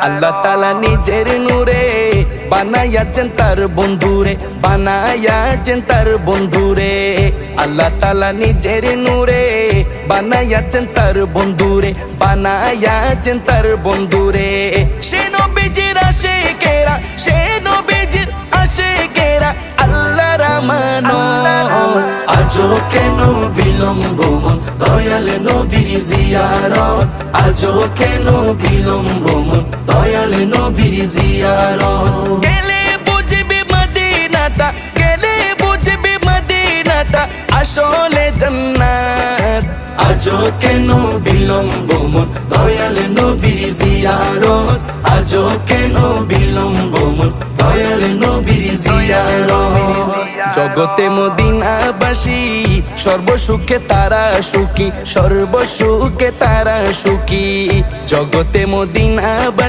আল্লাহ তাআলা নিজের নূরে বানায়াছেন তার বন্ধুরে, বানায়াছেন তার বন্ধুরে। আল্লাহ তাআলা নিজের নূরে বানায়াছেন তার বন্ধুরে, বানায়াছেন তার বন্ধুরে। সে নবীজির আশিকেরা, সে নবীজির আশিকেরা আল্লাহর আমানত। আজও কেন বিলম্ব মন দয়াল নবীর জিয়ারত, আজও কেন বিলম্ব মন দয়াল নবীর জিয়ারত। গেলে বুঝবি মদিনাটা, গেলে বুঝবি মদিনাটা আসলে জান্নাত। আজও কেন বিলম্ব মন দয়াল নবীর জিয়ারত, আজও কেন বিলম্ব মন দয়াল নবীর জিয়ারত। জগতে মদিনাবাসী সর্বসুখে তারা সুখী, সর্বসুখে তারা সুখী। জগতে মদিনাবাসী